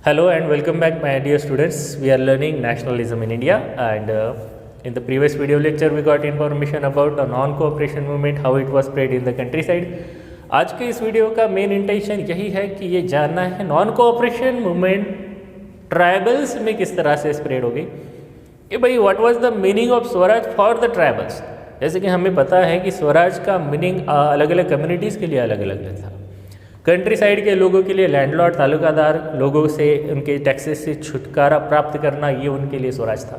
Hello and welcome back, my dear students. We are learning nationalism in India, and in the previous video lecture we got information about the non-cooperation movement, how it was spread in the countryside. आज के इस video का main intention यही है कि ये जानना है नॉन कोऑपरेशन मूवमेंट ट्राइबल्स में किस तरह से स्प्रेड हो गई कि भाई what was the meaning of Swaraj for the tribals. जैसे कि हमें पता है कि स्वराज का मीनिंग अलग अलग कम्युनिटीज़ के लिए अलग अलग था। कंट्री साइड के लोगों के लिए लैंडलॉर्ड तालुकादार लोगों से उनके टैक्सेस से छुटकारा प्राप्त करना, ये उनके लिए स्वराज था।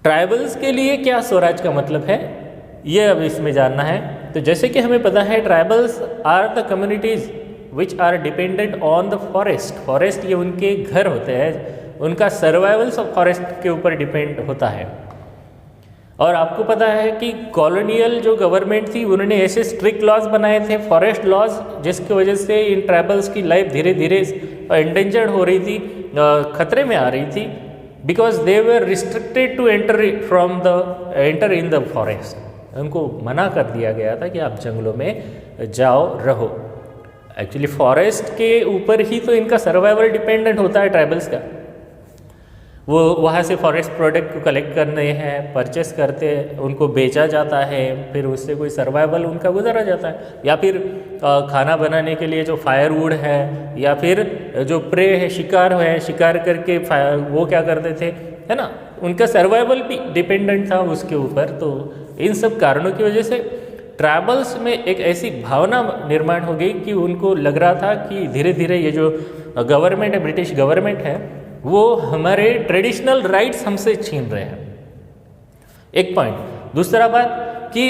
ट्राइबल्स के लिए क्या स्वराज का मतलब है, ये अब इसमें जानना है। तो जैसे कि हमें पता है tribals are the communities which are dependent on the forest. Forest ये उनके घर होते हैं, उनका सर्वाइवल फॉरेस्ट के ऊपर डिपेंड होता है। और आपको पता है कि कॉलोनियल जो गवर्नमेंट थी उन्होंने ऐसे स्ट्रिक्ट लॉज बनाए थे, फॉरेस्ट लॉज, जिसकी वजह से इन ट्राइबल्स की लाइफ धीरे धीरे एंडेंजर्ड हो रही थी, खतरे में आ रही थी, because they were restricted to enter in the forest. उनको मना कर दिया गया था कि आप जंगलों में जाओ रहो। एक्चुअली फॉरेस्ट के ऊपर ही तो इनका सर्वाइवल डिपेंडेंट होता है ट्राइबल्स का। वो वहाँ से फॉरेस्ट प्रोडक्ट को कलेक्ट करने हैं, परचेस करते हैं, उनको बेचा जाता है, फिर उससे कोई सर्वाइवल उनका गुजारा जाता है। या फिर खाना बनाने के लिए जो फायरवुड है, या फिर जो प्रे है, शिकार करके वो क्या करते थे, है ना, उनका सर्वाइवल भी डिपेंडेंट था उसके ऊपर। तो इन सब कारणों की वजह से ट्राइबल्स में एक ऐसी भावना निर्माण हो गई कि उनको लग रहा था कि धीरे धीरे ये जो गवर्नमेंट है, ब्रिटिश गवर्नमेंट है, वो हमारे ट्रेडिशनल राइट्स हमसे छीन रहे हैं। एक पॉइंट। दूसरा बात कि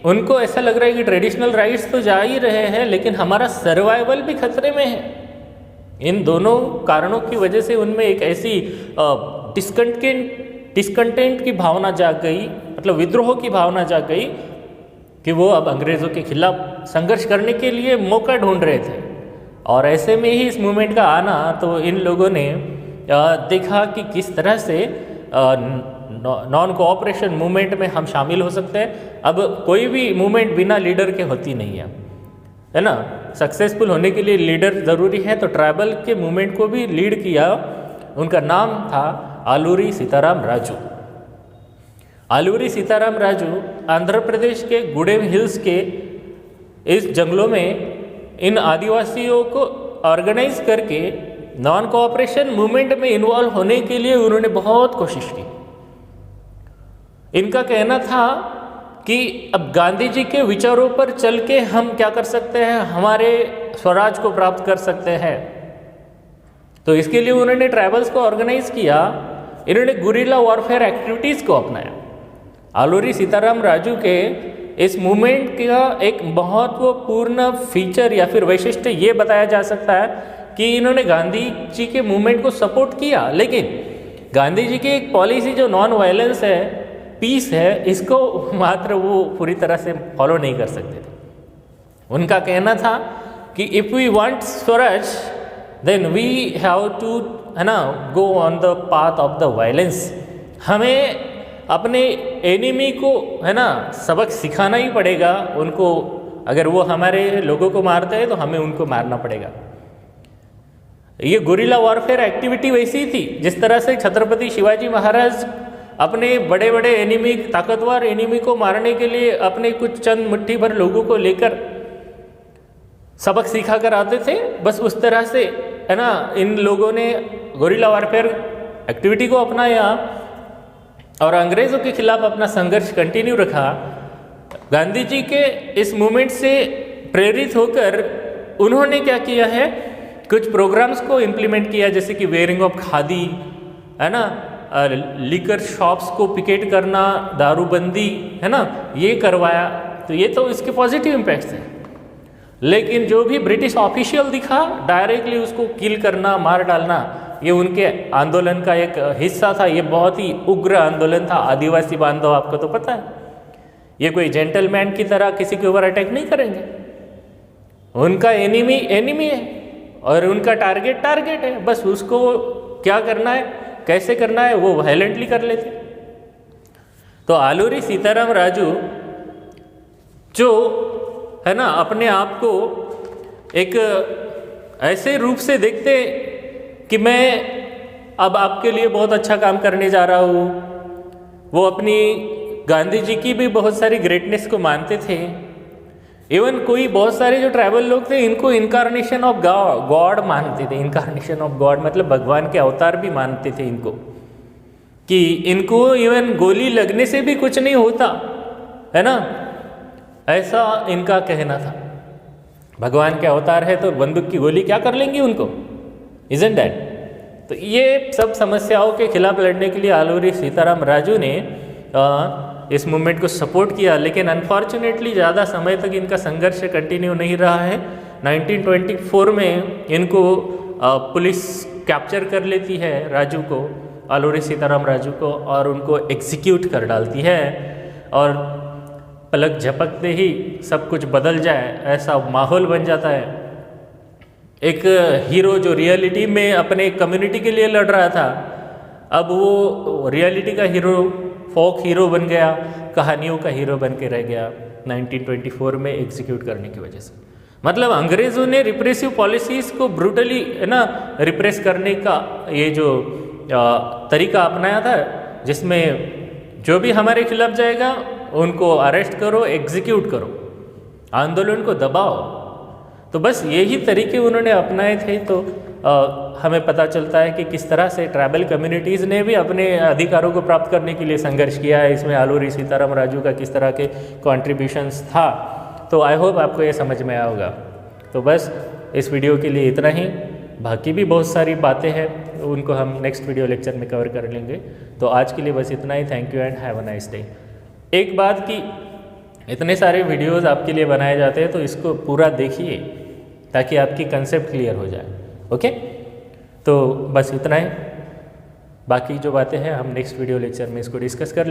उनको ऐसा लग रहा है कि ट्रेडिशनल राइट्स तो जा ही रहे हैं, लेकिन हमारा सर्वाइवल भी खतरे में है। इन दोनों कारणों की वजह से उनमें एक ऐसी डिस्कंटेंट की भावना जाग गई, मतलब विद्रोह की भावना जाग गई कि वो अब अंग्रेज़ों के खिलाफ संघर्ष करने के लिए मौका ढूंढ रहे थे। और ऐसे में ही इस मूवमेंट का आना, तो इन लोगों ने देखा कि किस तरह से नॉन कोऑपरेशन मूवमेंट में हम शामिल हो सकते हैं। अब कोई भी मूवमेंट बिना लीडर के होती नहीं है ना। सक्सेसफुल होने के लिए लीडर ज़रूरी है। तो ट्राइबल के मूवमेंट को भी लीड किया, उनका नाम था आलूरी सीताराम राजू। आलूरी सीताराम राजू आंध्र प्रदेश के गुडेम हिल्स के इस जंगलों में इन आदिवासियों को ऑर्गेनाइज करके नॉन कोऑपरेशन मूवमेंट में इन्वॉल्व होने के लिए उन्होंने बहुत कोशिश की। इनका कहना था कि अब गांधी जी के विचारों पर चल के हम क्या कर सकते हैं, हमारे स्वराज को प्राप्त कर सकते हैं। तो इसके लिए उन्होंने ट्राइबल्स को ऑर्गेनाइज किया। इन्होंने गुरिल्ला वॉरफेयर एक्टिविटीज़ को अपनाया। आलूरी सीताराम राजू के इस मूवमेंट का एक महत्वपूर्ण फीचर या फिर वैशिष्ट्य ये बताया जा सकता है कि इन्होंने गांधी जी के मूवमेंट को सपोर्ट किया, लेकिन गांधी जी की एक पॉलिसी जो नॉन वायलेंस है, पीस है, इसको मात्र वो पूरी तरह से फॉलो नहीं कर सकते थे। उनका कहना था कि if we want swaraj then we have to, है ना, go on the path of the violence. हमें अपने एनिमी को, है ना, सबक सिखाना ही पड़ेगा उनको। अगर वो हमारे लोगों को मारते हैं तो हमें उनको मारना पड़ेगा। ये गुरिल्ला वॉरफेयर एक्टिविटी वैसी थी जिस तरह से छत्रपति शिवाजी महाराज अपने बड़े बड़े एनिमी, ताकतवर एनिमी को मारने के लिए अपने कुछ चंद मुट्ठी भर लोगों को लेकर सबक सिखा कर आते थे, बस उस तरह से, है ना, इन लोगों ने गुरिल्ला वॉरफेयर एक्टिविटी को अपनाया और अंग्रेज़ों के खिलाफ अपना संघर्ष कंटिन्यू रखा। गांधी जी के इस मूवमेंट से प्रेरित होकर उन्होंने क्या किया है, कुछ प्रोग्राम्स को इम्प्लीमेंट किया, जैसे कि वेयरिंग ऑफ खादी, है ना, लिकर शॉप्स को पिकेट करना, दारूबंदी, है ना, ये करवाया। तो ये तो इसके पॉजिटिव इम्पैक्ट्स हैं। लेकिन जो भी ब्रिटिश ऑफिशियल दिखा, डायरेक्टली उसको किल करना, मार डालना, ये उनके आंदोलन का एक हिस्सा था। ये बहुत ही उग्र आंदोलन था। आदिवासी बांधव, आपको तो पता है, ये कोई जेंटलमैन की तरह किसी के ऊपर अटैक नहीं करेंगे। उनका एनिमी है और उनका टारगेट है, बस उसको क्या करना है, कैसे करना है, वो वायलेंटली कर लेते। तो आलूरी सीताराम राजू जो है ना, अपने आप को एक ऐसे रूप से देखते कि मैं अब आपके लिए बहुत अच्छा काम करने जा रहा हूँ। वो अपनी गांधी जी की भी बहुत सारी ग्रेटनेस को मानते थे। इवन कोई बहुत सारे जो ट्राइबल लोग थे इनको इनकारनेशन ऑफ गॉड मानते थे। इनकारनेशन ऑफ गॉड मतलब भगवान के अवतार भी मानते थे इनको, कि इनको इवन गोली लगने से भी कुछ नहीं होता है ना, ऐसा इनका कहना था। भगवान के अवतार है तो बंदूक की गोली क्या कर लेंगी उनको, इजंट दैट। तो ये सब समस्याओं के खिलाफ लड़ने के लिए आलूरी सीताराम राजू ने इस मूवमेंट को सपोर्ट किया, लेकिन अनफॉर्चुनेटली ज़्यादा समय तक इनका संघर्ष कंटिन्यू नहीं रहा है। 1924 में इनको पुलिस कैप्चर कर लेती है राजू को, आलूरी सीताराम राजू को, और उनको एग्जीक्यूट कर डालती है। और पलक झपकते ही सब कुछ बदल जाए ऐसा माहौल बन जाता है। एक हीरो जो रियलिटी में अपने कम्युनिटी के लिए लड़ रहा था, अब वो रियलिटी का हीरो, फोक हीरो बन गया, कहानियों का हीरो बन के रह गया 1924 में एग्जीक्यूट करने की वजह से। मतलब अंग्रेज़ों ने रिप्रेसिव पॉलिसीज़ को ब्रूटली है ना रिप्रेस करने का ये जो तरीका अपनाया था, जिसमें जो भी हमारे खिलाफ जाएगा उनको अरेस्ट करो, एग्जीक्यूट करो, आंदोलन को दबाओ। तो बस यही तरीके उन्होंने अपनाए थे। तो हमें पता चलता है कि किस तरह से ट्राइबल कम्युनिटीज़ ने भी अपने अधिकारों को प्राप्त करने के लिए संघर्ष किया है। इसमें आलूरी सीताराम राजू का किस तरह के कॉन्ट्रीब्यूशंस था। तो आई होप आपको ये समझ में आया होगा। तो बस इस वीडियो के लिए इतना ही। बाकी भी बहुत सारी बातें हैं, उनको हम नेक्स्ट वीडियो लेक्चर में कवर कर लेंगे। तो आज के लिए बस इतना ही। Thank you and have a nice day. एक बात कि इतने सारे वीडियोस आपके लिए बनाए जाते हैं, तो इसको पूरा देखिए ताकि आपकी कंसेप्ट क्लियर हो जाए। ओके, तो बस इतना ही। बाकी जो बातें हैं हम नेक्स्ट वीडियो लेक्चर में इसको डिस्कस कर